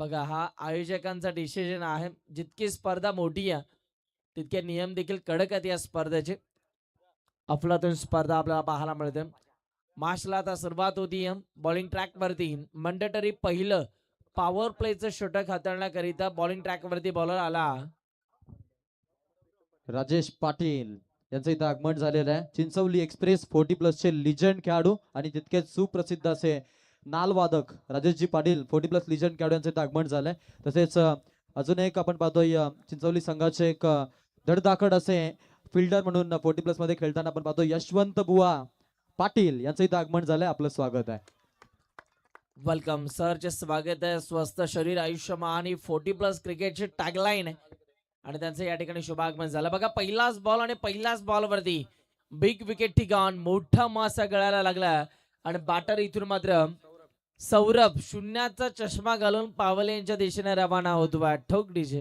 बघा हा आयोजकांचा डिसिजन आहे. जितकी स्पर्धा मोठी आहे तितके नियम देखील कडक आहेत या स्पर्धेचे. अफलातून स्पर्धा आपल्याला पाहायला मिळते. मार्चला आता सुरुवात होती बॉलिंग ट्रॅक वरती. मंडेटरी पहिलं पॉवर प्लेचं षटक हाताळण्याकरिता बॉलिंग ट्रॅक वरती बॉलर आला. राजेश पाटील यांचं इथं आगमन झालेलं आहे. चिंचवली एक्सप्रेस 40+ चे लिजंड खेळाडू आणि तितकेच सुप्रसिद्ध असे नालवादक राजेशजी पाटील 40+ लिजंड खेळाडू यांचं इथं आगमन झालंय. तसेच अजून एक आपण पाहतोय चिंचवली संघाचे एक धडधाकड असे फिल्डर म्हणून 40+ मध्ये खेळताना आपण पाहतो यशवंत बुवा पाटील यांचं इथं आगमन झालंय. आपलं स्वागत आहे. वेलकम सरचे स्वागत आहे. स्वस्थ शरीर आयुष्यमान आणि 40+ क्रिकेटची टॅगलाईन आहे आणि त्यांचं या ठिकाणी शुभागमन झालं. बघा पहिलाच बॉल आणि पहिल्याच बॉलवरती बिग विकेट ठिकाण मोठा मासा गळायला लागला आणि बॅटर इथून मात्र सौरभ शून्याचा चष्मा घालून पावले यांच्या दिशेने रवाना होतो. ठोक डीजे.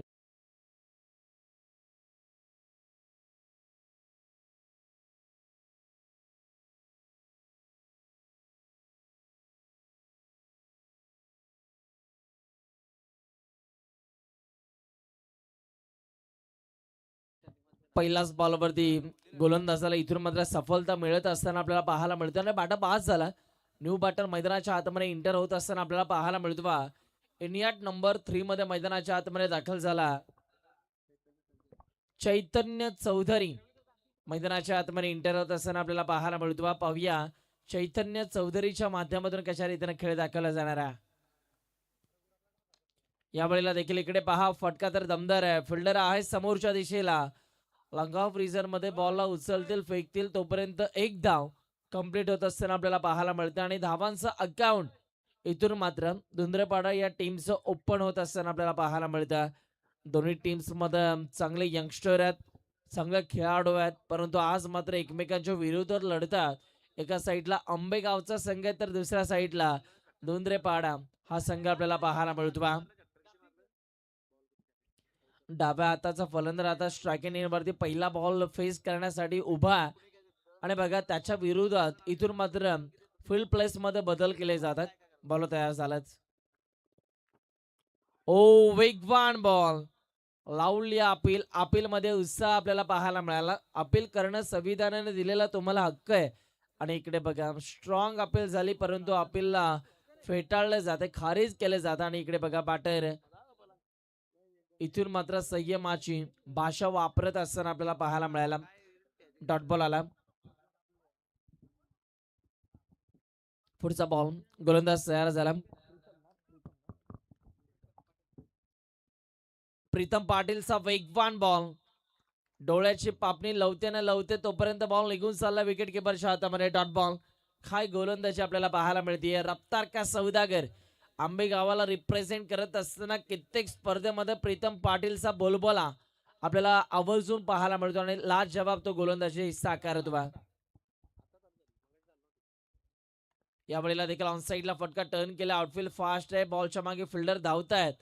पहिल्याच बॉलवरती गोलंदाजाला इथून मात्र सफलता मिळत असताना आपल्याला पाहायला मिळतं आणि बॅटर पास झाला. न्यू बॅटर मैदानाच्या आतमध्ये इंटर होत असताना आपल्याला पाहायला मिळतो. इंडियाट नंबर 3 मध्ये मैदानाच्या आतमध्ये दाखल झाला चैतन्य चौधरी. मैदानाच्या आतमध्ये इंटर होत असताना आपल्याला पाहायला मिळतो. पाहूया चैतन्य चौधरीच्या माध्यमातून कशा रीतीने खेळ दाखवला जाणार आहे. यावेळेला देखील इकडे पहा फटका तर दमदार आहे. फिल्डर आहे समोरच्या दिशेला. लॉंग ऑफ रिझन मध्ये बॉलला उचलतील फेकतील तोपर्यंत एक धाव कंप्लीट होत असताना आपल्याला पाहायला मिळतं आणि धावांचं अकाउंट इथून मात्र धुंद्रपाडा या टीमचं ओपन होत असताना आपल्याला पाहायला मिळतं. दोन्ही टीम्स मध्ये चांगले यंगस्टर आहेत, चांगले खेळाडू आहेत, परंतु आज मात्र एकमेकांच्या विरोधात लढतात. एका साईडला आंबेगावचा संघ आहे तर दुसऱ्या साईडला धुंद्रेपाडा हा संघ आपल्याला पाहायला मिळतो. डाव्या हाताचा फलंदाज आता स्ट्रायकिंग वरती पहिला बॉल फेस करण्यासाठी उभा आणि बघा त्याच्या विरोधात इथून मात्र फील्ड प्लेस मध्ये बदल केले जातात. बॉल तयार झालाच. ओ वेगवान बॉल लावली. अपील मध्ये उत्साह आपल्याला पाहायला मिळाला. अपील करणं संविधानाने दिलेला तुम्हाला हक्क आहे आणि इकडे बघा स्ट्रॉंग अपील झाली परंतु अपीलला फेटाळले जाते, खारिज केले जाते आणि इकडे बघा बॅटर इथून मात्र संयमाची भाषा वापरत असताना आपल्याला पाहायला मिळाला. डॉट बॉल आला. पुढचा बॉल गोलंदाज तयार झाला. प्रीतम पाटीलचा वेगवान बॉल डोळ्याची पापणी लवते ना लवते तोपर्यंत बॉल निघून चालला विकेट किपरच्या हातामध्ये. Dot ball. काय गोलंदाजी आपल्याला पाहायला मिळते. रफ्तार का सौदागर आंबेगावाला रिप्रेझेंट करत असताना कित्येक स्पर्धेमध्ये प्रीतम पाटीलचा बोलबोला आपल्याला आवर्जून पाहायला मिळतो आणि लाजवाब तो गोलंदाजी साकारतो. यावेळेला देखील ऑनसाइडला फटका टर्न केला. आउटफील्ड फास्ट आहे. बॉलच्या मागे फिल्डर धावतायत.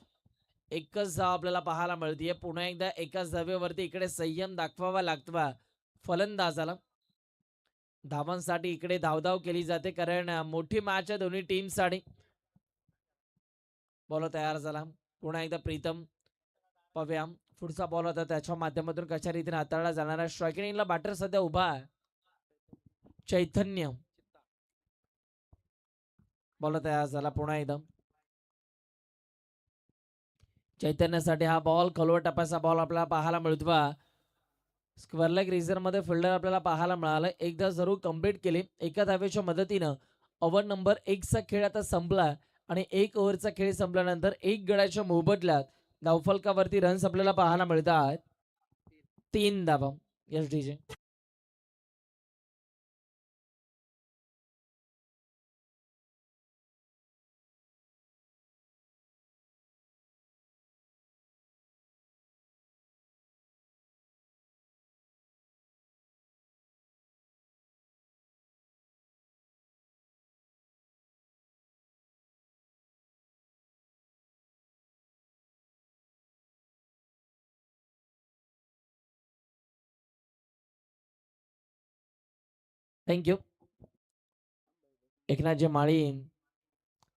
एकच धाव आपल्याला पाहायला मिळते. पुन्हा एकदा एकाच धावेवरती इकडे संयम दाखवावा लागतो फलंदाजाला. धावांसाठी इकडे धावधाव केली जाते कारण मोठी मॅच आहे दोन्ही टीमसाठी. बॉल तयार झाला. पुन्हा एकदा प्रीतम पव्या पुढचा बॉल होता त्याच्या माध्यमातून कशा रीतीने हाताळला जाणार आहे. स्ट्रायकिंगला बॅटर सध्या उभा आहे चैतन्य. बॉल तयार झाला. पुन्हा एकदा चैतन्यासाठी हा बॉल खोलवर टप्प्याचा बॉल आपल्याला पाहायला मिळतो. स्क्वेअर लेग रिझन मध्ये फिल्डर आपल्याला पाहायला मिळालं. एकदा जरूर कंप्लीट केली. एका धावेच्या मदतीनं ओव्हर नंबर 1 चा खेळ आता संपला आणि 1 ओव्हरचा खेळ संपल्यानंतर 1 गड्याच्या मोबदल्यात धावफलकावरती रन्स आपल्याला पाहायला मिळतात 3 धावा. Yes DJ. थँक्यू. एकनाथजी माळी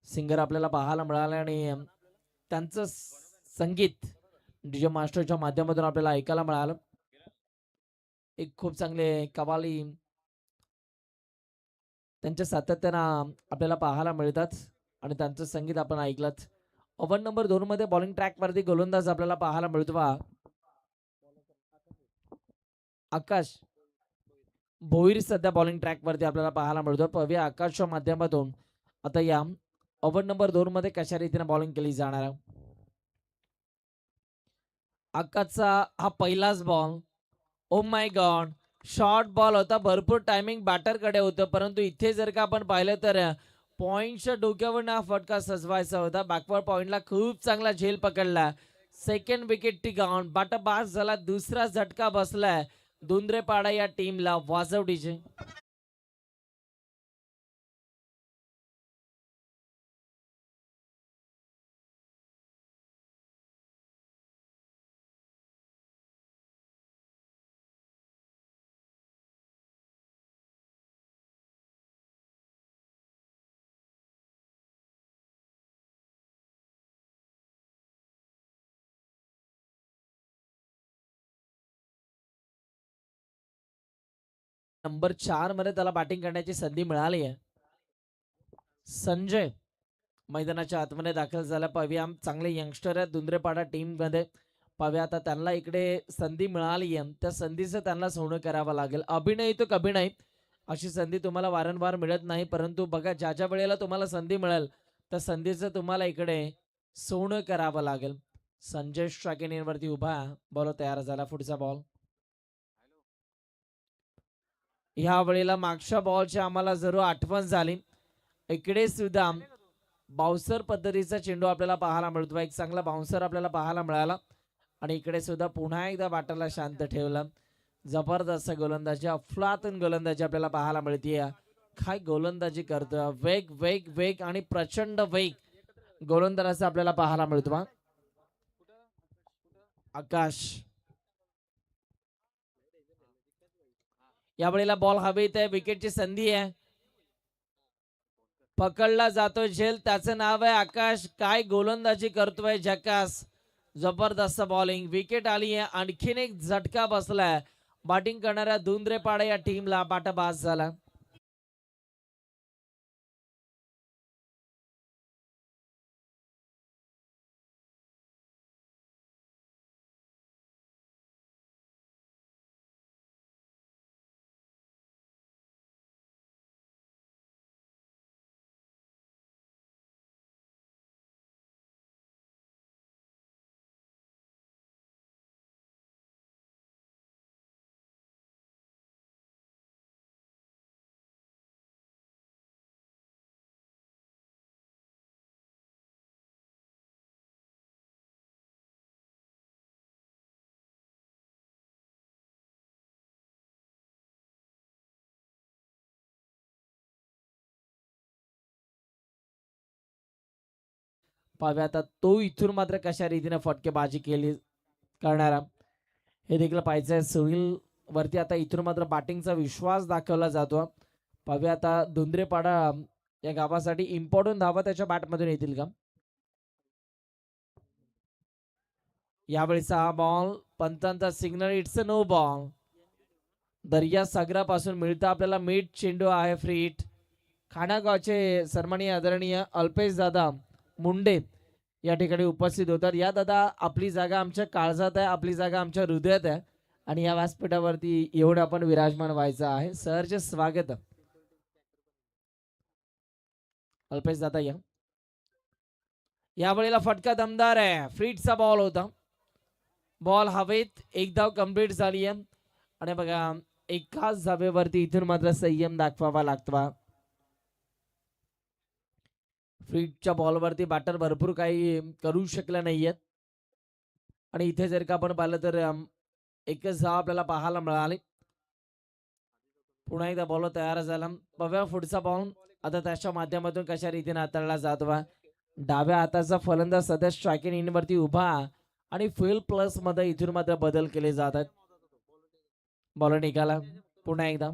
सिंगर आपल्याला पाहायला मिळाले आणि त्यांचं संगीत डीजे मास्टरच्या माध्यमातून आपल्याला ऐकायला मिळालं. एक खूप चांगले कव्वाली त्यांच्या सातत्यानं आपल्याला पाहायला मिळतात आणि त्यांचं संगीत आपण ऐकलंत. ओव्हर नंबर 2 मध्ये बॉलिंग ट्रॅक वरती गोलंदाज आपल्याला पाहायला मिळतो आकाश भोईर सध्या बॉलिंग ट्रॅक वरती आपल्याला पाहायला मिळतो. पव्या आकाशच्या माध्यमातून आता या ओव्हर नंबर 2 मध्ये कशा रीतीने बॉलिंग केली जाणार आहे. आकाशचा हा पहिलाच ball. Oh my God, short ball होता. भरपूर टायमिंग बॅटरकडे होतं, परंतु इथे जर का आपण पाहिलं तर पॉइंटच्या डोक्यावर हा फटका सजवायचा होता. बॅकवर्ड पॉइंटला खूप चांगला झेल पकडला. सेकंड विकेट टिकाऊन बाटा बास झाला. दुसरा झटका बसलाय दुंद्रेपाडा या टीमला. वाजवडीचे नंबर 4 मध्ये त्याला बॅटिंग करण्याची संधी मिळाली आहे. संजय मैदानाच्या आतमध्ये दाखल झाला. पाहूया चांगले यंगस्टर आहेत दुंद्रेपाडा टीम मध्ये. पाहूया आता त्यांना इकडे संधी मिळाली आहे, त्या संधीचं त्यांना सोनं करावं लागेल. अभिनय तो कभी नाही, अशी संधी तुम्हाला वारंवार मिळत नाही, परंतु बघा ज्या ज्या वेळेला तुम्हाला संधी मिळेल त्या संधीचं तुम्हाला इकडे सोनं करावं लागेल. संजय स्ट्रायकिंग वरती उभा. बॉल तयार झाला. पुढचा बॉल. ह्या वेळेला मागच्या बॉलची आम्हाला जरूर आठवण झाली. इकडे सुद्धा बाउन्सर पद्धतीचा चेंडू आपल्याला पाहायला मिळतो. एक चांगला बाउन्सर आपल्याला पाहायला मिळाला आणि इकडे सुद्धा पुन्हा एकदा बॅटरला शांत ठेवलं. जबरदस्त गोलंदाजी, अफलातून गोलंदाजी आपल्याला पाहायला मिळते. काय गोलंदाजी करतोय. वेग वेग वेग आणि प्रचंड वेग गोलंदाजाचा आपल्याला पाहायला मिळतो. आकाश यावेळेला बॉल हवेत आहे. विकेटची संधी आहे. पकडला जातोय झेल. त्याचं नाव आहे आकाश. काय गोलंदाजी करतोय झकास. जबरदस्त बॉलिंग. विकेट आली आहे. आणखीन एक झटका बसलाय बॅटिंग करणाऱ्या दुंद्रेपाडा या टीमला. बाटा बास झाला. पाहूया आता तो इथून मात्र कशा रीतीने फटकेबाजी केली करणारा हे देखील पाहायचंय. सुनील वरती आता इथून मात्र बॅटिंगचा विश्वास दाखवला जातो. पाहूया आता धुंद्रेपाडा या गावासाठी इम्पॉर्टंट धावा त्याच्या बॅटमधून येतील का. यावेळीचा हा बॉल पंतांचा signal. It's a no ball. दर्या सागरापासून मिळतं आपल्याला मीठ चेंडू आहे. फ्रीट खानागावचे सन्माननीय आदरणीय अल्पेश दादा मुंडे या ठिकाणी उपस्थित होतात. या दादा, आपली जागा आमच्या काळजात आहे, आपली जागा आमच्या हृदयात आहे आणि या व्यासपीठावरती येऊन आपण विराजमान व्हायचं आहे. सरचे स्वागत. अल्पेश दादा या. यावेळेला फटका दमदार आहे. फ्रीटचा बॉल होता. बॉल हवेत. एक धाव कंप्लीट झाली आहे आणि बघा एकाच धावेवरती इथून मात्र संयम दाखवावा लागतो. फ्रीटच्या बॉलवरती बॅटर भरपूर काही करू शकले नाहीयेत आणि इथे जर का आपण पाहिलं तर एकच धाव आपल्याला पाहायला मिळाली. पुन्हा एकदा बॉल तयार झाला. बघा पुढचा बॉल आता त्याच्या माध्यमातून कशा रीतीने हाताळला जातो. डाव्या हाताचा फलंदाज सध्या स्ट्रायकिंग इन वरती उभा आणि फुल प्लस मध्ये इथून मात्र बदल केले जातात. बॉल निघाला. पुन्हा एकदा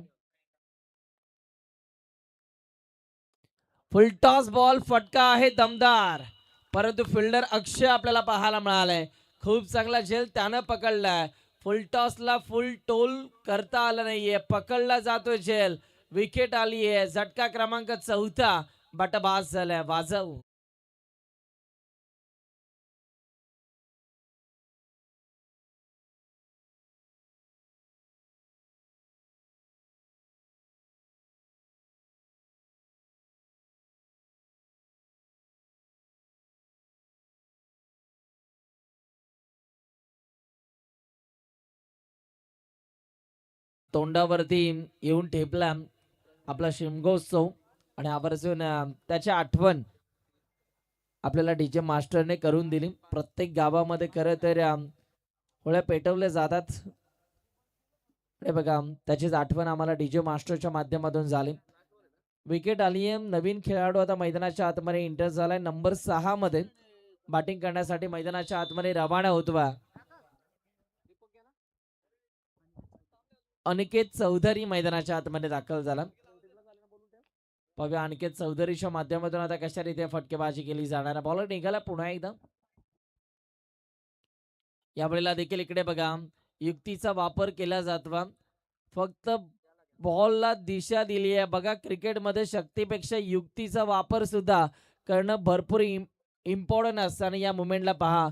फुलटॉस बॉल. फटका आहे दमदार. परंतु फिल्डर अक्षय आपल्याला पाहायला मिळालाय. खूप चांगला झेल त्यानं पकडलाय. फुल टॉसला फुल टोल करता आलं नाहीये. पकडला जातोय झेल. विकेट आली आहे. झटका क्रमांक 4 बट बास झालाय. वाजव. तोंडावरती येऊन ठेपला आपला शिमगोत्सव आणि आवर्जून त्याची आठवण आपल्याला डीजे मास्टरने करून दिली. प्रत्येक गावामध्ये खरं तर होळ्या पेटवल्या जातात. हे बघा त्याचीच आठवण आम्हाला डीजे मास्टरच्या माध्यमातून झाली. विकेट आली आहे. नवीन खेळाडू आता मैदानाच्या आतमध्ये एंटर झालाय. नंबर 6 मध्ये बॅटिंग करण्यासाठी मैदानाच्या आतमध्ये रवाना होतोय. अनिकेत चौधरी मैदानाच्या आतमध्ये दाखल झाला. पाहूया अनिकेत चौधरीच्या माध्यमातून आता कशा रीते फटकेबाजी केली जाणार. बॉलर निघाला पुन्हा एकदा. यावेळेला देखील इकडे बघा युक्तीचा वापर केला जातो. फक्त बॉलला दिशा दिली आहे. बघा क्रिकेटमध्ये शक्तीपेक्षा युक्तीचा वापर सुद्धा करणं भरपूर इम्पॉर्टंट असतं आणि या मुमेंटला पहा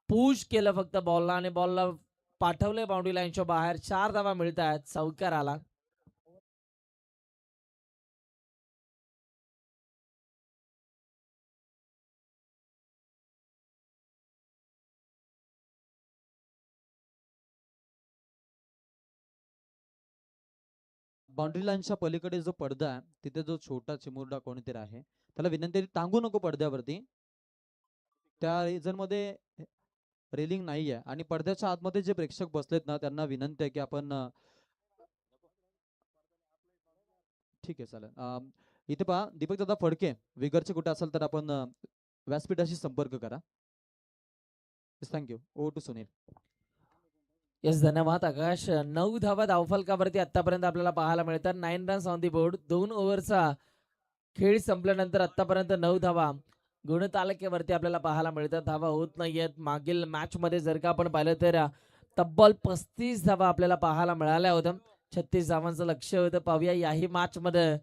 पुश केलं फक्त बॉलला आणि बॉलला पाठवले बाउंड्री लाईनच्या बाहेर. 4 धावा मिळत आहेत. चौकार आला. बाउंड्री लाईनच्या पलीकडे जो पडदा आहे तिथे जो छोटा चिमुरडा कोणीतरी आहे त्याला विनंती आहे, टांगू नको पडद्यावरती. त्या रिजन मध्ये रेलिंग नाही आहे आणि पडद्याच्या आतमध्ये जे प्रेक्षक बसलेत ना त्यांना विनंती आहे की आपण ठीक आहे चालेल. इथे पहा दीपक दादा फडके विगरचे कुठे असेल तर आपण व्यासपीठाशी संपर्क करा. Thank you. Over to Sunil. Yes धन्यवाद आकाश. 9 धावा धावफलकावरती आतापर्यंत आपल्याला पाहायला मिळतात. 9 रन्स ऑन दी बोर्ड. 2 ओव्हरचा खेळ संपल्यानंतर आतापर्यंत 9 धावा गुणतालिकेवरती आपल्याला पाहायला मिळतात. धावा होत नाहीयेत. मागील मॅच मध्ये जर का आपण पाहिलं तर तब्बल 35 धावा आपल्याला पाहायला मिळाल्या होत्या. 36 धावांचं लक्ष होतं. पाहूया याही मॅच मध्ये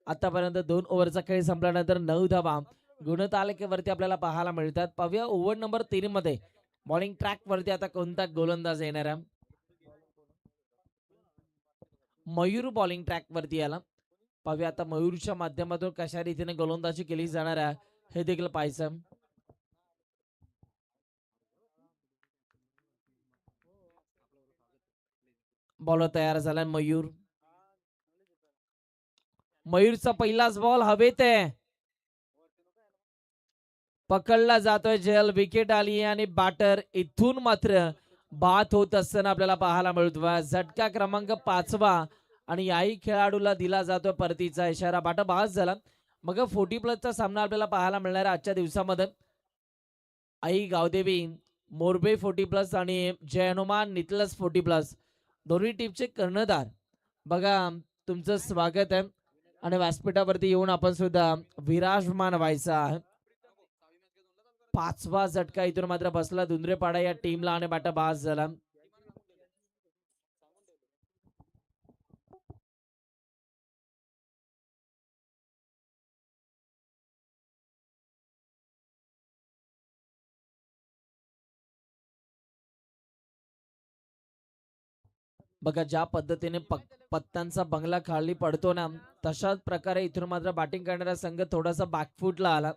आतापर्यंत 2 ओव्हरचा खेळ संपल्यानंतर 9 धावा गुणतालिकेवरती आपल्याला पाहायला मिळतात. पाहूया ओव्हर नंबर 3 मध्ये बॉलिंग ट्रॅक वरती आता कोणता गोलंदाज येणार आहे. मयूर बॉलिंग ट्रॅक वरती आला. पाहूया आता मयूरच्या माध्यमातून कशा रीतीने गोलंदाजी केली जाणार आहे हे देखील पाहायचं. बॉलर तयार झाला मयूर. मयूरचा पहिलाच बॉल हवेत आहे. पकडला जातोय झेल. विकेट आली आणि बॅटर इथून मात्र बाद होत असताना आपल्याला पाहायला मिळतोय. झटका क्रमांक 5 आणि याही खेळाडूला दिला जातोय परतीचा इशारा. बॅटर बाद झाला. मग 40+ सामना आपल्याला पाहायला मिळणार आहे आजच्या दिवसामध्ये. आई गावदेवी मोरबे 40+ आणि जय हनुमान नितलस 40+. दोन्ही टीमचे कर्णधार बघा तुमचं स्वागत आहे आणि व्यासपीठावरती येऊन आपण सुद्धा विराजमान व्हायचं आहे. 5वा झटका इथून मात्र बसला धुंद्रेपाडा या टीमला आणि बॅटर बाद झाला. बघा ज्या पद्धतीने पत्त्यांचा बंगला खाली पडतो ना तशाच प्रकारे इथून मात्र बॅटिंग करणारा संघ थोडासा बॅकफुटला आला.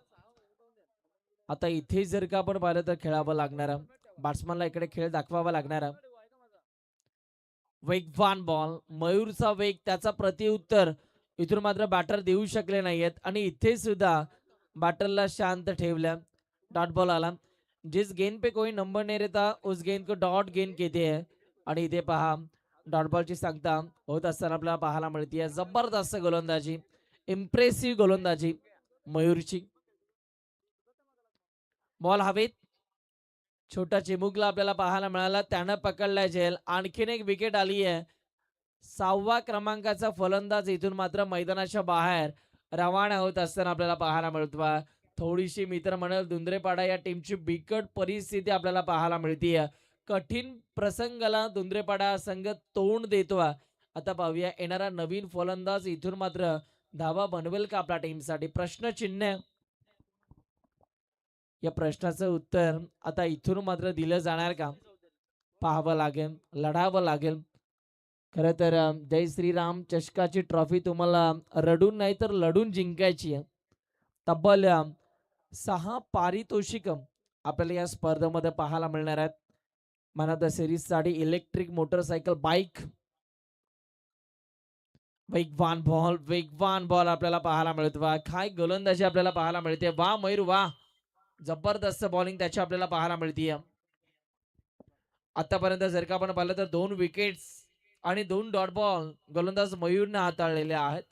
आता इथे जर का आपण पाहिलं तर खेळावं लागणार. बॅट्समनला इकडे खेळ दाखवावा लागणार. वेगवान बॉल. मयूरचा वेग त्याचा प्रतिउत्तर इथून मात्र बॅटर देऊ शकले नाहीयेत आणि इथे सुद्धा बॅटरला शांत ठेवलं. डॉट बॉल आला. जिस गेंद पे कोई नंबर नहीं रहता उस गेंद को डॉट गेंद कहते हैं आणि इथे पहा डॉट बॉलची सांगता होत असताना आपल्याला पाहायला मिळते. जबरदस्त गोलंदाजी. इम्प्रेसिव्ह गोलंदाजी मयूरची. बॉल हवेत. छोटा चिमुकला आपल्याला पाहायला मिळाला. त्यानं पकडलाय झेल. आणखीन एक विकेट आली आहे. 6व्या क्रमांकाचा फलंदाज इथून मात्र मैदानाच्या बाहेर रवाना होत असताना आपल्याला पाहायला मिळतोय. थोडीशी मी तर म्हणेल धुंद्रेपाडा या टीमची बिकट परिस्थिती आपल्याला पाहायला मिळतीये. कठीण प्रसंगाला धुंद्रेपाडा संघ तोंड देतो. आता पाहूया येणारा नवीन फलंदाज इथून मात्र धावा बनवेल का आपल्या टीमसाठी? प्रश्नचिन्ह. या प्रश्नाचं उत्तर आता इथून मात्र दिलं जाणार का? पाहावं लागेल, लढावं लागेल. खरं तर जय श्रीराम चषकाची ट्रॉफी तुम्हाला रडून नाही तर लढून जिंकायची आहे. तब्बल 6 पारितोषिक आपल्याला या स्पर्धेमध्ये पाहायला मिळणार आहेत. मॅन ऑफ द सिरीजसाठी इलेक्ट्रिक मोटरसायकल बाईक, वेगवान बॉल आपल्याला पाहायला मिळतो. काय गोलंदाजी आपल्याला पाहायला मिळते. वा मयूर वा, जबरदस्त बॉलिंग त्याची आपल्याला पाहायला मिळतीये. आतापर्यंत जर का आपण पाहिलं तर 2 विकेट्स आणि 2 डॉट बॉल गोलंदाज मयूरने हाताळलेले आहेत.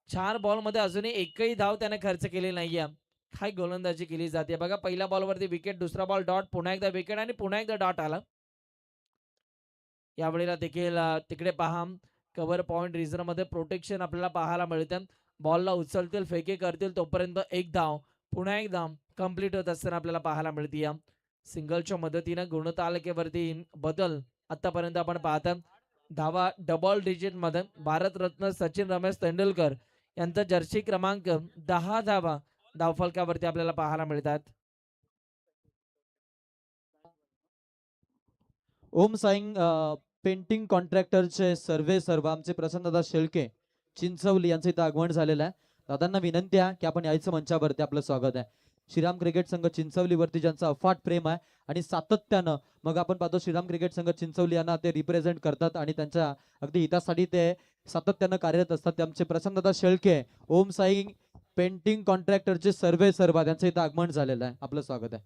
4 बॉलमध्ये अजूनही एकही धाव त्याने खर्च केली नाहीये. काय गोलंदाजी केली जाते बघा. पहिल्या बॉलवरती विकेट, दुसरा बॉल डॉट, पुन्हा एकदा विकेट आणि पुन्हा एकदा डॉट आला. यावेळेला देखील तिकडे पहा कव्हर पॉइंट रिझर्व मध्ये प्रोटेक्शन आपल्याला पाहायला मिळतं. बॉलला उचलतील, फेके करतील तोपर्यंत एक धाव पुन्हा एकदा कंप्लीट होत असताना आपल्याला पाहायला मिळते. सिंगलच्या मदतीने गुणतालिकेवरती बदल आतापर्यंत आपण पाहता. धावा डबल डिजिट मध्ये भारतरत्न सचिन रमेश तेंडुलकर यांचा जर्सी क्रमांक 10 धावा धावफलकावरती आपल्याला पाहायला मिळतात. ओम साईंग पेंटिंग कॉन्ट्रॅक्टरचे सर्व आमचे प्रसन्नदादा शेळके चिंचवली यांचं इथं आगमन झालेलं आहे. दादांना विनंती आहे की आपण यायचं मंचावरती, आपलं स्वागत आहे. श्रीराम क्रिकेट संघ चिंचवलीवरती ज्यांचा अफाट प्रेम आहे आणि सातत्यानं मग आपण पाहतो श्रीराम क्रिकेट संघ चिंचवली यांना ते रिप्रेझेंट करतात आणि त्यांच्या अगदी हितासाठी ते सातत्यानं कार्यरत असतात. ते आमचे प्रसन्नदादा शेळके ओम साई पेंटिंग कॉन्ट्रॅक्टरचे सर्व त्यांचं इथं आगमन झालेलं आहे. आपलं स्वागत आहे.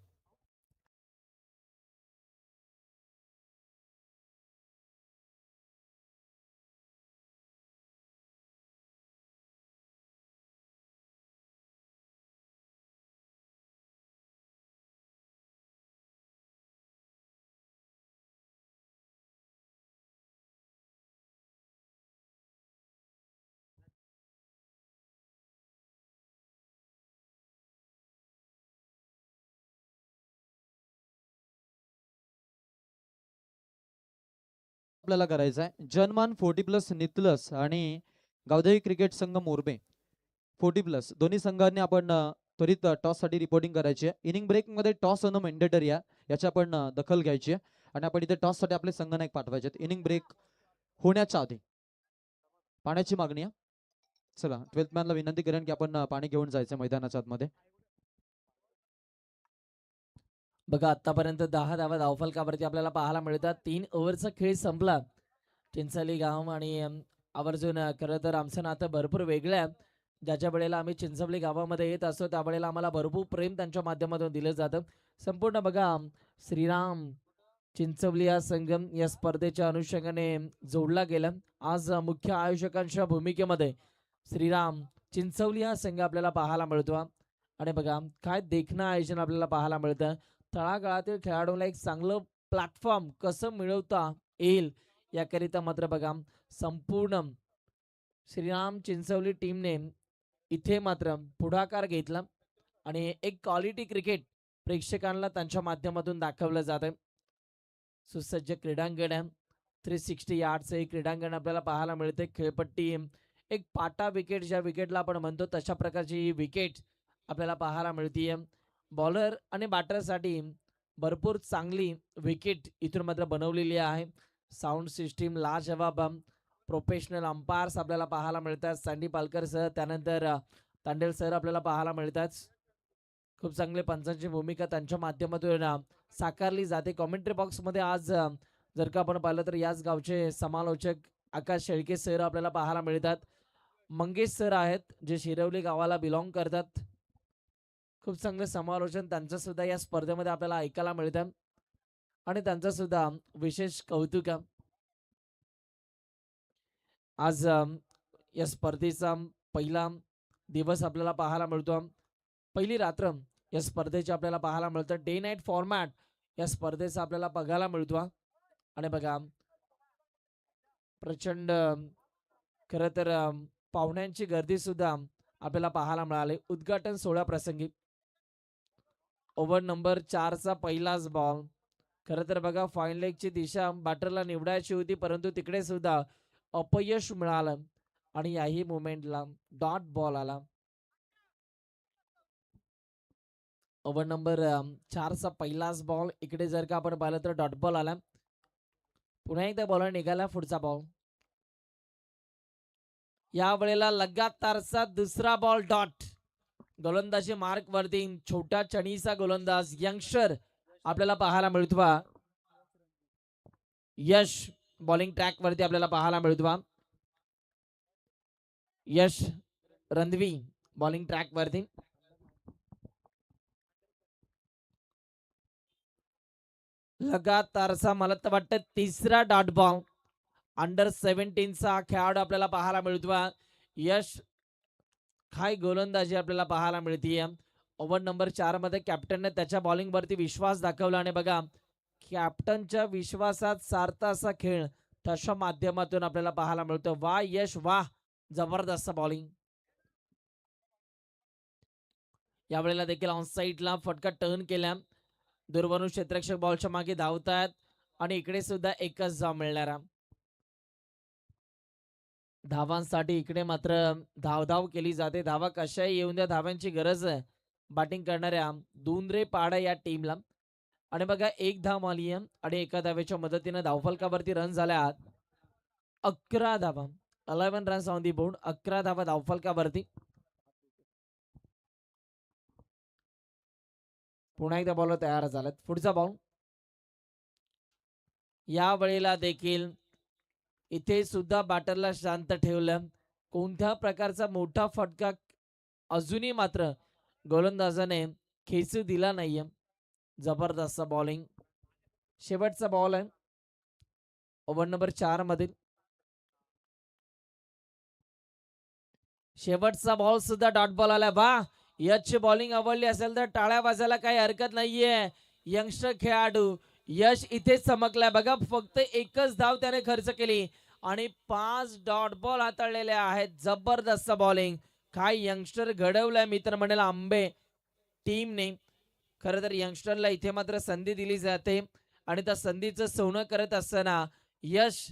आपल्याला करायचं आहे जनमान 40+ नितलस आणि गावदेवी क्रिकेट संघ मोरबे 40+ दोन्ही संघांनी आपण त्वरित टॉस साठी रिपोर्टिंग करायची आहे. इनिंग ब्रेक मध्ये टॉस होणं मॅन्डेटरी आहे, याची आपण दखल घ्यायची आहे आणि आपण इथे टॉस साठी आपले संघनायक पाठवायचे. इनिंग ब्रेक होण्याच्या आधी पाण्याची मागणी आहे. चला 12th मॅनला विनंती करेन की आपण पाणी घेऊन जायचं मैदानाच्या आतमध्ये. बघा आतापर्यंत 10 धावा धावफलकावरती आपल्याला पाहायला मिळतात. 3 ओव्हरचा खेळ संपला. चिंचली गाव आणि आवर्जून खरं तर आमचं नातं भरपूर वेगळं आहे. ज्याच्या वेळेला आम्ही चिंचवली गावामध्ये येत असतो त्यावेळेला आम्हाला भरपूर प्रेम त्यांच्या माध्यमातून दिलं जातं. संपूर्ण बघा श्रीराम चिंचवली हा संघ या स्पर्धेच्या अनुषंगाने जोडला गेला. आज मुख्य आयोजकांच्या भूमिकेमध्ये श्रीराम चिंचवली हा संघ आपल्याला पाहायला मिळतो. आणि बघा काय देखणं आयोजन आपल्याला पाहायला मिळतं. तळागाळातील खेळाडूंना एक चांगलं प्लॅटफॉर्म कसं मिळवता येईल याकरिता मात्र बघा संपूर्ण श्रीराम चिंचवली टीमने इथे मात्र पुढाकार घेतला आणि एक क्वालिटी क्रिकेट प्रेक्षकांना त्यांच्या माध्यमातून दाखवलं जात आहे. सुसज्ज क्रीडांगण आहे. 360 यार्डचं हे क्रीडांगण आपल्याला पाहायला मिळते. खेळपट्टी, एक पाटा विकेट ज्या विकेटला आपण म्हणतो तशा प्रकारची ही विकेट आपल्याला पाहायला मिळतीये. बॉलर आणि बॅटरसाठी भरपूर चांगली विकेट इथून मात्र बनवलेली आहे. साऊंड सिस्टीम लाजवाब, प्रोफेशनल अंपायर्स आपल्याला पाहायला मिळतात. सँडी पालकर सर, त्यानंतर तांडेल सर आपल्याला पाहायला मिळतात. खूप चांगले पंचांची भूमिका त्यांच्या माध्यमातून साकारली जाते. कॉमेंट्री बॉक्समध्ये आज जर का आपण पाहिलं तर याच गावचे समालोचक आकाश शेळके सर आपल्याला पाहायला मिळतात. मंगेश सर आहेत जे शिरवली गावाला बिलॉंग करतात. खूप चांगले समालोचन त्यांचं सुद्धा या स्पर्धेमध्ये आपल्याला ऐकायला मिळतं आणि त्यांचं सुद्धा विशेष कौतुक. आज या स्पर्धेचा पहिला दिवस आपल्याला पाहायला मिळतो. पहिली रात्र या स्पर्धेची आपल्याला पाहायला मिळतं. डे नाईट फॉर्मॅट या स्पर्धेचा आपल्याला बघायला मिळतो. आणि बघा प्रचंड खरं तर पाहुण्यांची गर्दी सुद्धा आपल्याला पाहायला मिळाली उद्घाटन सोहळ्या प्रसंगी. ओव्हर नंबर 4चा पहिलाच बॉल. खरं तर बघा फाईन लेगची दिशा बॅटरला निवडायची होती, परंतु तिकडे सुद्धा अपयश मिळालं आणि याही मोमेंटला डॉट बॉल आला. ओव्हर नंबर 4चा पहिलाच बॉल. इकडे जर का आपण पाहिलं तर डॉट बॉल आला. पुन्हा एकदा बॉलर निघाला. पुढचा बॉल. या वेळेला लगातारचा दुसरा बॉल डॉट. गोलंदाजी मार्क वरती छोट्या चणीचा गोलंदाज यंगस्टर आपल्याला पाहायला मिळतो. यश बॉलिंग ट्रॅक वरती आपल्याला पाहायला मिळतो. यश रणवी बॉलिंग ट्रॅक वरती. लगातारचा मला तर वाटतं तिसरा डॉट बॉल. अंडर 17चा खेळाडू आपल्याला पाहायला मिळतो. यश काय गोलंदाजी आपल्याला पाहायला मिळतीये. ओव्हर नंबर 4 मध्ये कॅप्टनने त्याच्या बॉलिंग वरती विश्वास दाखवला आणि बघा कॅप्टनच्या विश्वासात सार्था असा खेळ तशा माध्यमातून आपल्याला पाहायला मिळतो. वा यश वा, जबरदस्त बॉलिंग. यावेळेला देखील ऑन साईडला फटका टर्न केला. दूरवरून क्षेत्ररक्षक बॉलच्या मागे धावतात आणि इकडे सुद्धा एकच धाव मिळणारा. धावांसाठी इकडे मात्र धावधाव केली जाते. धावा कशाही येऊन द्या, धावांची गरज आहे बॅटिंग करणाऱ्या दुनरे पाडा या टीमला. आणि बघा एक धाव आली आहे आणि एका धावेच्या मदतीने धावफलकावरती रन झाल्या 11 धावा. 11 रन्स ऑन दी बोर्ड. 11 धावा धावफलकावरती. पुन्हा एकदा बॉलर तयार झालात. पुढचा बॉल. या वेळेला देखील इथे सुद्धा बॅटरला शांत ठेवलं. कोणत्या प्रकारचा मोठा फटका अजूनही मात्र गोलंदाजाने खेचू दिला नाहीये. जबरदस्त बॉलिंग. शेवटचा बॉल आहे ओव्हर नंबर 4 मधील. शेवटचा बॉल सुद्धा डॉट बॉल आला. वा, यशची बॉलिंग आवडली असेल तर टाळ्या वाजायला काही हरकत नाहीये. यंगस्टर खेळाडू यश इथे चमकलाय. बघा फक्त एकच धाव त्याने खर्च केली आणि 5 डॉट बॉल हाताळलेले आहेत. जबरदस्त बॉलिंग. काय यंगस्टर घडवलंय मित्रमंडळ आंबे टीमने. खरं तर यंगस्टरला इथे मात्र संधी दिली जाते आणि त्या संधीचं सोनं करत असताना यश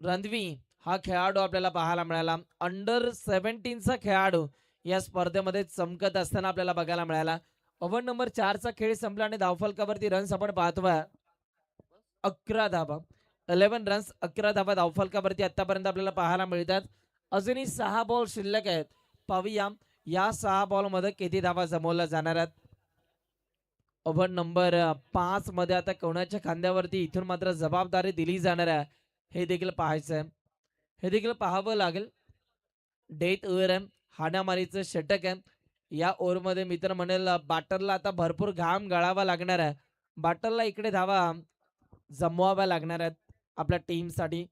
रणवी हा खेळाडू आपल्याला पाहायला मिळाला. अंडर 17चा खेळाडू या स्पर्धेमध्ये चमकत असताना आपल्याला बघायला मिळाला. ओव्हर नंबर 4चा खेळ संपला आणि धावफलकावरती रन्स आपण पाहतोय 11 धावा. 11 रन्स 11 धावा धावफलकावरती आतापर्यंत आपल्याला पाहायला मिळतात. अजूनही 6 बॉल शिल्लक आहेत. पाहूया या 6 बॉल मध्ये किती धावा जमवल्या जाणार आहेत. ओव्हर नंबर 5 मध्ये आता कोणाच्या खांद्यावरती इथून मात्र जबाबदारी दिली जाणार आहे हे देखील पाहायचं आहे. हे देखील पाहावं लागेल. डेथ ओव्हर आहे. हाणामारीचं षटक आहे. या ओव्हरमध्ये मित्र म्हणेल बॅटरला आता भरपूर घाम गाळावा लागणार आहे. बॅटरला इकडे धावा जमवाव्या लागणार आहेत आपल्या टीमसाठी.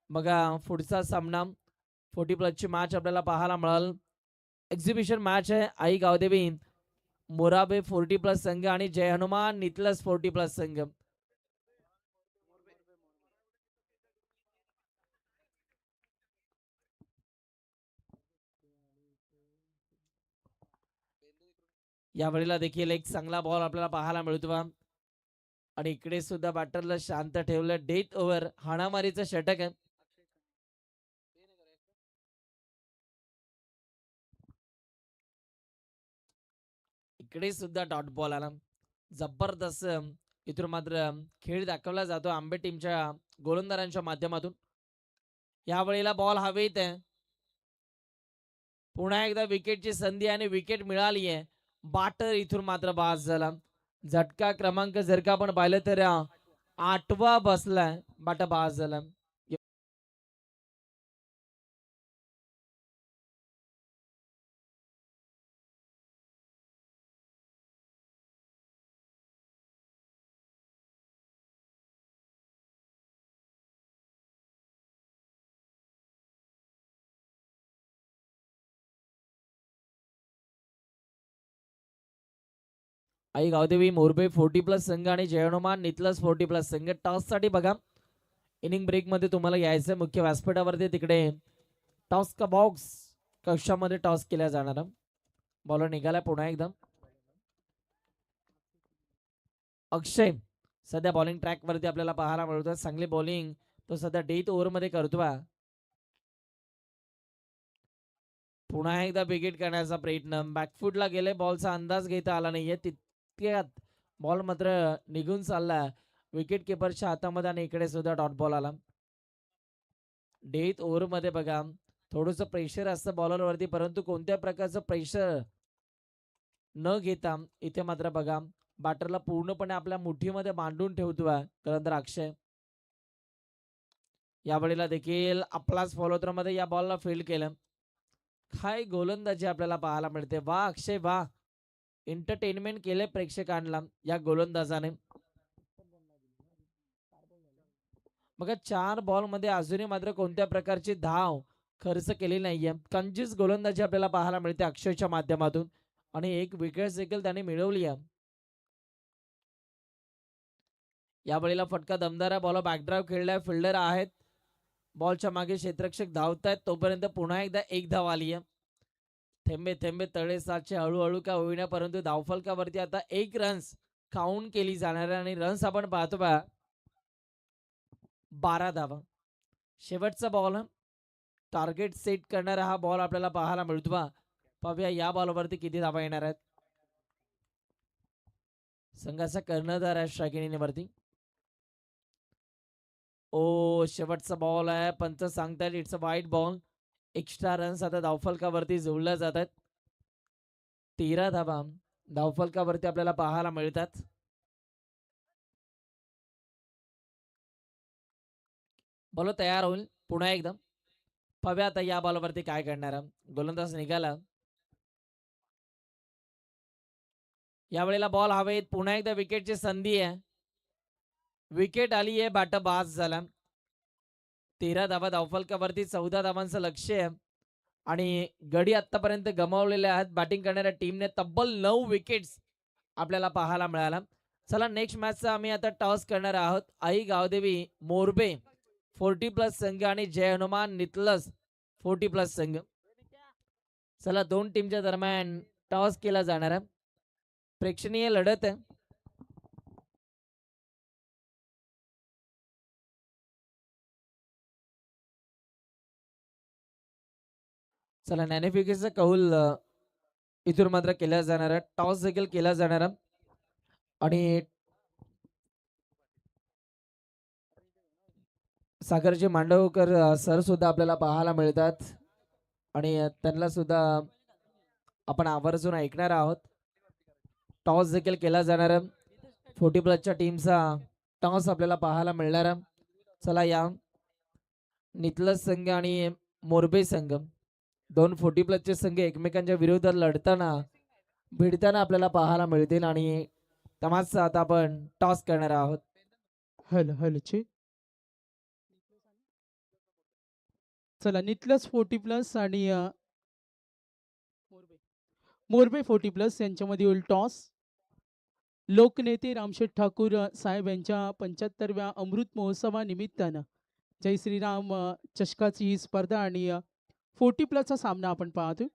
बघा पुढचा सामना 40+ मॅच आपल्याला पाहायला मिळाल. एक्झिबिशन मॅच आहे. आई गावदेवी मोराबे 40+ संघ आणि जय हनुमान नितलस 40+ संघ. यावेळेला देखील एक चांगला बॉल आपल्याला पाहायला मिळतो आणि इकडे सुद्धा बॅटरला शांत ठेवलं. डेथ ओव्हर हाणामारीचं षटक आहे. इकडे सुद्धा डॉट बॉल आला. जबरदस्त इथून मात्र खेळ दाखवला जातो आंबे टीमच्या गोलंदाजांच्या माध्यमातून. यावेळेला बॉल हवेत आहे. पुन्हा एकदा विकेटची संधी आणि विकेट मिळाली आहे. बॅटर इथून मात्र बाद झाला. झटका क्रमांक जर का आपण पाहिलं तर 8वा बसलाय. बॅटर बाद झाला. आई गावदेवी मोरबे 40+ संघ आणि जय हनुमान नितलस 40+ संघ. टॉस साठी बघा इनिंग ब्रेक मध्ये तुम्हाला यायचं मुख्य व्यासपीठावरती. तिकडे टॉस का बॉक्स कक्षामध्ये टॉस केला जाणार. बॉलर निघाला पुन्हा एकदा. अक्षय सध्या बॉलिंग ट्रॅक वरती आपल्याला पाहायला मिळतोय. चांगली बॉलिंग तो सध्या डेथ ओव्हर मध्ये करतोय. पुन्हा एकदा विकेट करण्याचा प्रयत्न. बॅकफुटला गेले, बॉलचा अंदाज घेता आला नाहीये. तितक्यात बॉल मात्र निघून चालला विकेट किपरच्या हातामध्ये आणि इकडे सुद्धा डॉट बॉल आला. डेथ ओव्हर मध्ये बघा थोडस प्रेशर असतं बॉलर वरती, परंतु कोणत्या प्रकारचं प्रेशर न घेता इथे मात्र बघा बॅटरला पूर्णपणे आपल्या मुठीमध्ये मांडून ठेवतोय करंदर अक्षय. यावेळेला देखील आपलाच फॉलोथ्रो मध्ये या बॉलला फील्ड केलं. काय गोलंदाजी आपल्याला पाहायला मिळते. वा अक्षय वा, एंटरटेनमेंट केले प्रेक्षकांना या गोलंदाजाने. बघा 4 बॉल मध्ये अजूनही मात्र कोणत्या प्रकारची धाव खर्च केली नाहीये. कंजूस गोलंदाजी आपल्याला पाहायला मिळते अक्षयच्या माध्यमातून आणि एक विकेट देखील त्याने मिळवली आहे. यावेळेला फटका दमदार बॉल बॅकड्राईव्ह खेळलाय. फिल्डर आहेत, बॉलच्या मागे क्षेत्ररक्षक धावतायत. तोपर्यंत पुन्हा एकदा एक धाव आली आहे. थेंबे थेंबे तळे साचे हळूहळू का होईना, परंतु धावफलकावरती आता 1 रन्स काउंट केली जाणार आहे आणि रन्स आपण पाहतो बा 12 धावा. शेवटचा बॉल टार्गेट सेट करणारा हा बॉल आपल्याला पाहायला मिळतो बा. पाहूया या बॉलवरती किती धावा येणार आहेत. संघाचा कर्णधार आहे स्ट्रायकिंग वरती. ओ शेवटचा बॉल आहे, पंच सांगतायत इट्स अ वाईट बॉल. एक्स्ट्रा रन्स आता धावफलकावरती जोडल्या जात आहेत. 13 धावा धावफलकावरती आपल्याला पाहायला मिळतात. बॉल तयार होईल पुन्हा एकदा. पाहूया आता या बॉलवरती काय करणार. गोलंदाज निघाला. यावेळेला बॉल हवेत, पुन्हा एकदा विकेटची संधी आहे. विकेट आली आहे, बॅट बाद झाला. 13 धावा धावफलकावरती, 14 धावांचं लक्ष आहे आणि गडी आतापर्यंत गमावलेले आहेत. बॅटिंग करणाऱ्या टीमने तब्बल 9 विकेट्स आपल्याला पाहायला मिळाला. चला नेक्स्ट मॅचचा आम्ही आता टॉस करणार आहोत. आई गावदेवी मोरबे 40+ संघ आणि जय हनुमान नितलस 40+ संघ. चला दोन टीमच्या दरम्यान टॉस केला जाणार आहे. प्रेक्षणीय लढत आहे. चला नॅनिफिकेशनचा कौल इथून मात्र केला जाणार आहे. टॉस देखील केला जाणार आहे आणि सागरजी मांडवकर सर सुद्धा आपल्याला पाहायला मिळतात आणि त्यांना सुद्धा आपण आवर्जून ऐकणार आहोत. टॉस देखील केला जाणार आहे. 40+ टीमचा टॉस आपल्याला पाहायला मिळणार आहे. चला या नितलस संघ आणि मोरबे संघ, दोन 40+ संघ एकमेकांच्या विरोधात लढताना भिडताना आपल्याला पाहायला मिळतील आणि तमाशा आता आपण टॉस करणार आहोत. हल हलचे चला नितलस 40+ आणि मोरबे 40+ यांच्यामध्ये होईल टॉस. लोकनेते रामशेठ ठाकूर साहेब यांच्या 75व्या अमृत महोत्सवानिमित्तानं जय श्रीराम चषकाची ही स्पर्धा आणि 40+चा सामना आपण पाहतोय.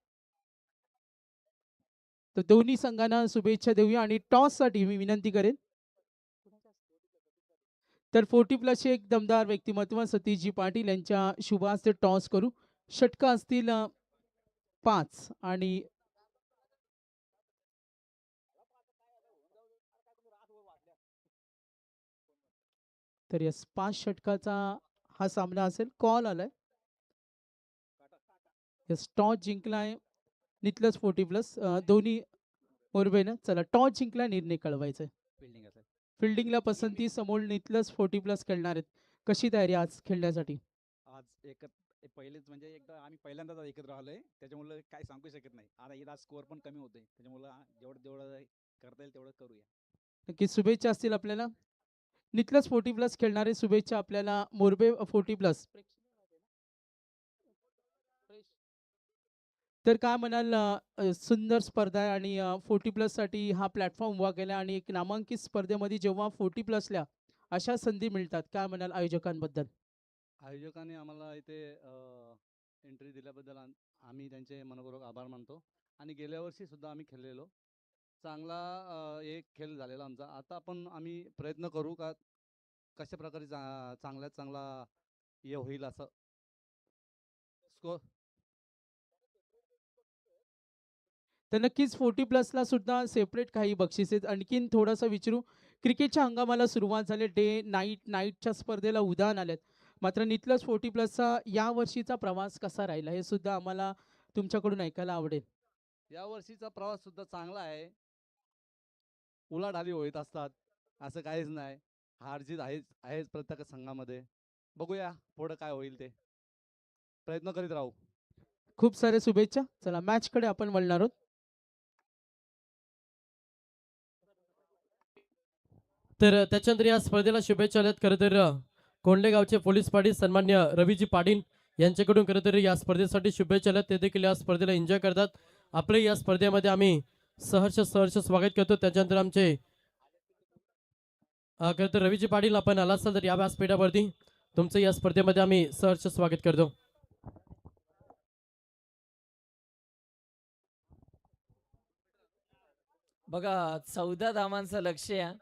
तर दोन्ही संघांना शुभेच्छा देऊया आणि टॉससाठी मी विनंती करेन तर 40+चे एक दमदार व्यक्तिमत्व सतीशजी पाटील यांच्या शुभ हस्ते टॉस करू. षटका असतील 5 आणि तर यस 5 षटकाचा हा सामना असेल. कॉल आलाय. यस टॉस जिंकलाय नितलस 40+. दोन्ही मोरबेनं चला टॉस जिंकला, निर्णय कळवायचा. फिल्डिंगला पसंती समोर नितलस 40+ खेळणार आहेत. कशी तयारी आज खेळण्यासाठी? आज पहिलेच म्हणजे एकदा आम्ही पहिल्यांदाच एकत्र आलोय, त्याच्यामुळे काय सांगू शकत नाही. आता इथं स्कोअर पण कमी होतोय, त्याच्यामुळे जेवढं जेवढं करता येईल तेवढं करूया. नक्कीच शुभेच्छा असतील आपल्याला. नितलस 40+ खेळणारे शुभेच्छा आपल्याला मोरबे 40+. तर काय म्हणाल, सुंदर स्पर्धा आहे आणि 40+ साठी हा प्लॅटफॉर्म उभा केला आणि एक नामांकित स्पर्धेमध्ये जेव्हा 40+ला अशा संधी मिळतात, काय म्हणाल आयोजकांबद्दल? आयोजकांनी आम्हाला इथे एंट्री दिल्याबद्दल आम्ही त्यांचे मनपूर्वक आभार मानतो. आणि गेल्या वर्षी सुद्धा आम्ही खेळलेलो, चांगला एक खेळ झालेला आमचा. आता आम्ही प्रयत्न करू का कशा प्रकारे चांगल्यात चांगला हे होईल असं स्कोर. तर नक्कीच 40+ला सुद्धा सेपरेट काही बक्षिसे आणखीन थोडंसं विचारू. क्रिकेटच्या हंगामाला सुरुवात झाली. नाईटच्या स्पर्धेला उधाण आलेत. मात्र नितलस 40+चा या वर्षीचा प्रवास कसा राहिला हे सुद्धा आम्हाला तुमच्याकडून ऐकायला आवडेल. या वर्षीचा प्रवास सुद्धा चांगला आहे. उलाढाली होत असतात, असं काहीच नाही. हार जीत आहेच आहेच प्रत्येक संघामध्ये. बघूया पुढं काय होईल ते, प्रयत्न करीत राहू. खूप साऱ्या शुभेच्छा. चला मॅचकडे आपण वळणार आहोत. तर त्याच्यानंतर या स्पर्धेला शुभेच्छा आल्यात. खरं तर कोंडलेगावचे पोलीस पाटील सन्मान्य रवीजी पाटील यांच्याकडून खरं तर या स्पर्धेसाठी शुभेच्छा आल्यात. ते देखील या स्पर्धेला एन्जॉय करतात. आपले या स्पर्धेमध्ये आम्ही सहर्ष स्वागत करतो. त्याच्यानंतर आमचे खरं तर रवीजी पाटील आपण आला असाल तर या व्यासपीठावरती तुमचं या स्पर्धेमध्ये आम्ही सहर्ष स्वागत करतो. बघा 14 धावांचं लक्ष्य आहे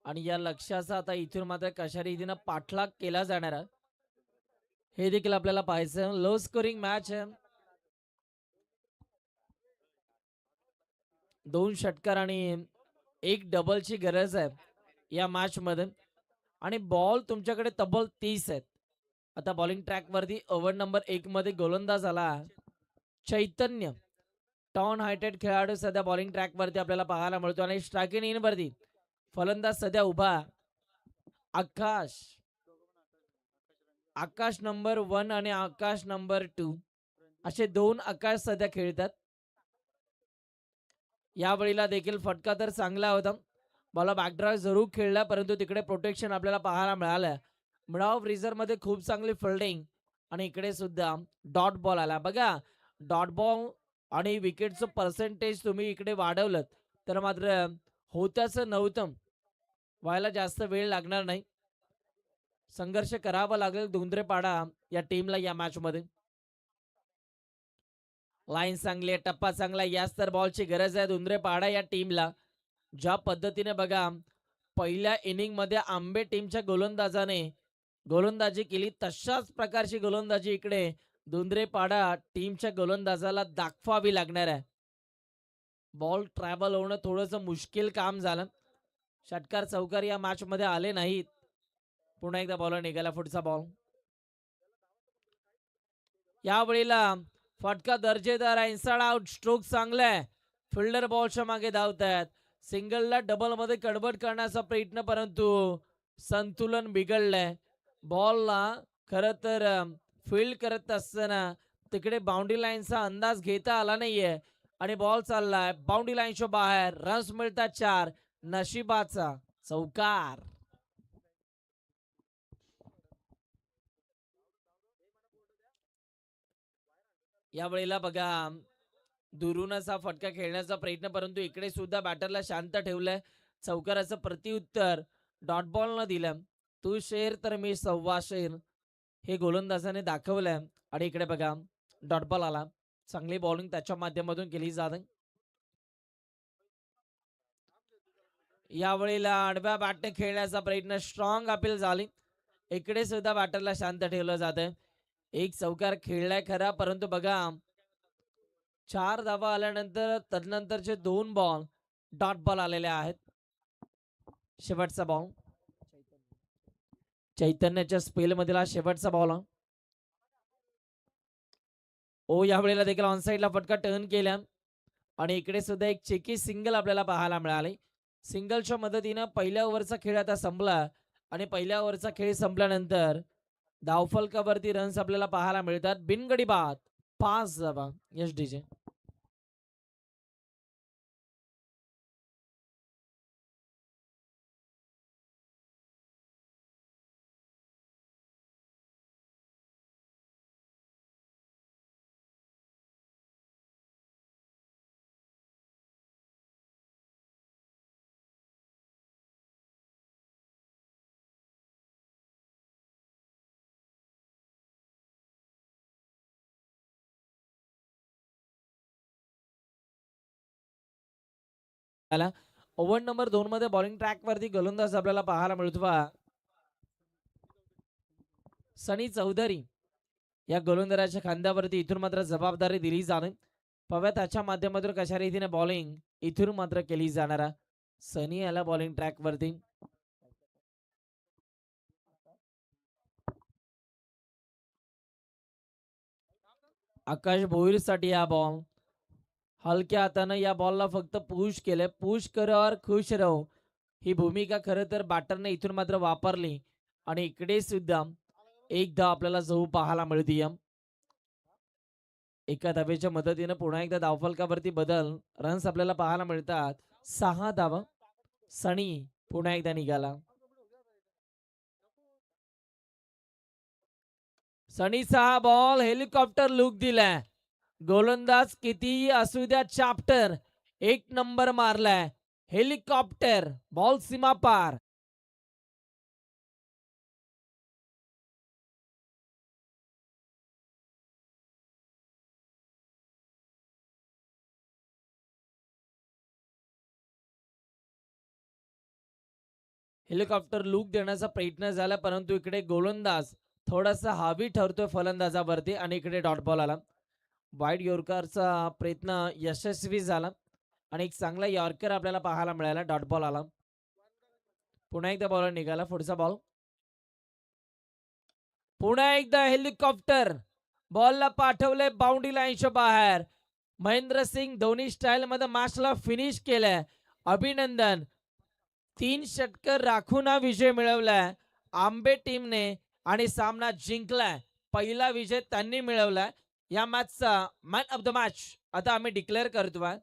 आणि या लक्ष्याचा आता इथून मात्र कशा रीतीनं पाठलाग केला जाणार आहे हे देखील आपल्याला पाहायचं. लो स्कोरिंग मॅच आहे. 2 षटकार आणि 1 डबलची गरज आहे या मॅच मध्ये आणि बॉल तुमच्याकडे तब्बल 30 आहेत. आता बॉलिंग ट्रॅक वरती ओव्हर नंबर 1 मध्ये गोलंदाज आला चैतन्य. टॉन हायटेड खेळाडू सध्या बॉलिंग ट्रॅक वरती आपल्याला पाहायला मिळतो आणि स्ट्रायकिंग इन वरती फलंदाज सध्या उभा आकाश. आकाश नंबर 1 आणि आकाश नंबर 2 असे 2 आकाश सध्या खेळतात. यावेळीला देखील फटका तर चांगला होता. बॉल बॅकड्राईव्ह जरूर खेळला परंतु तिकडे प्रोटेक्शन आपल्याला पाहायला मिळालं. मिडाव फ्रीजर मध्ये खूप चांगली फिल्डिंग आणि इकडे सुद्धा डॉट बॉल आला. बघा डॉट बॉल आणि विकेटचं पर्सेंटेज तुम्ही इकडे वाढवलं तर मात्र होत्याच नव्हतं. व्हायला जास्त वेळ लागणार नाही. संघर्ष करावा लागेल धुंद्रेपाडा या टीमला या मॅच मध्ये. लाईन चांगली आहे, टप्पा चांगला आहे. याच तर बॉलची गरज आहे धुंद्रेपाडा या टीमला. ज्या पद्धतीने बघा पहिल्या इनिंग मध्ये आंबे टीमच्या गोलंदाजाने गोलंदाजी केली तशाच प्रकारची गोलंदाजी इकडे धुंद्रेपाडा टीमच्या गोलंदाजाला दाखवावी लागणार आहे. बॉल ट्रॅव्हल होणं थोडंसं मुश्किल काम झालं. षटकार चौकार या मॅच मध्ये आले नाहीत. पुन्हा एकदा बॉलर निघाला पुढचा बॉल. यावेळेला फटका दर्जेदार आहे. इन्साइड आउट स्ट्रोक चांगला आहे. फिल्डर बॉलच्या मागे धावतात. सिंगलला डबल मध्ये कन्वर्ट करण्याचा प्रयत्न परंतु संतुलन बिघडलंय. बॉलला खरं तर फील्ड करत असताना तिकडे बाउंड्री लाईनचा अंदाज घेता आला नाहीये आणि बॉल चाललाय बाउंड्री लाईनच्या बाहेर. रन्स मिळतात 4. नशिबाचा चौकार. यावेळेला बघा दुरूनच हा फटका खेळण्याचा प्रयत्न परंतु इकडे सुद्धा बॅटरला शांत ठेवलंय. चौकाराचं प्रत्युत्तर डॉट बॉल न दिलं. तू शेर तर मी 1.25 शेर हे गोलंदाजाने दाखवलंय आणि इकडे बघा डॉट बॉल आला. चांगली बॉलिंग त्याच्या माध्यमातून केली जाते. यावेळेला आडव्या बॅटने खेळण्याचा प्रयत्न स्ट्रॉंग अपील झाली. इकडे सुद्धा बॅटरला शांत ठेवलं जातं. एक चौकार खेळलाय खरा परंतु बघा 4 धावा आल्यानंतर तदनंतरचे 2 बॉल डॉट बॉल आलेले आहेत. शेवटचा बॉल चैतन्याच्या स्पेल मधील शेवटचा बॉल. ओ यावेळेला देखील ऑनसाइडला फटका टर्न केला आणि इकडे सुद्धा एक चेकी सिंगल आपल्याला पाहायला मिळाले. सिंगलच्या मदतीनं पहिल्या ओव्हरचा खेळ आता संपला आणि पहिल्या ओव्हरचा खेळ संपल्यानंतर धावफलकावरती रन्स आपल्याला पाहायला मिळतात. बिनगडी बाद 5 धावा. एसडीजे ओव्हर नंबर 2 मध्ये बॉलिंग ट्रॅक वरती गोलंदाज आपल्याला पाहायला मिळतो सनी चौधरी या गोलंदाजाच्या खांद्यावरती इथून मात्र जबाबदारी दिली जाणे. पाहूया त्याच्या माध्यमातून कशा रीतीने बॉलिंग इथून मात्र केली जाणार. सनी याला बॉलिंग ट्रॅक वरती. आकाश भोईर साठी हा बॉल हलक्या हातानं या बॉलला फक्त पुश केले. पुश कर और खुश रहो ही भूमिका खरं तर बॅटरने इथून मात्र वापरली आणि इकडे सुद्धा एकदा आपल्याला जवळ पाहायला मिळते. एका धावेच्या मदतीनं पुन्हा एकदा धावफलकावरती बदल. रन्स आपल्याला पाहायला मिळतात 6 धावा. सनी पुन्हा एकदा निघाला. सनीचा हा बॉल हेलिकॉप्टर लुक दिलाय. गोलंदाज कितीही असू द्या चॅप्टर 1 नंबर मारलाय. हेलिकॉप्टर बॉल सीमा पार. हेलिकॉप्टर लुक देण्याचा प्रयत्न झाला परंतु इकडे गोलंदाज थोडासा हावी ठरतोय फलंदाजावरती आणि इकडे डॉट बॉल आला. वाईड यॉर्करचा प्रयत्न यशस्वी झाला आणि एक चांगला यॉर्कर आपल्याला पाहायला मिळाला. डॉट बॉल आला. पुन्हा एकदा बॉलर निघाला. पुढचा बॉल. पुन्हा एकदा हेलिकॉप्टर बॉलला पाठवले बाउंड्री लाईनच्या बाहेर. महेंद्र सिंग धोनी स्टाईल मध्ये मॅचला फिनिश केलंय. अभिनंदन. 3 षटकर राखून हा विजय मिळवलाय आंबे टीमने आणि सामना जिंकलाय. पहिला विजय त्यांनी मिळवलाय. या मॅचचा मॅन ऑफ द मॅच आता आम्ही डिक्लेअर करतोय.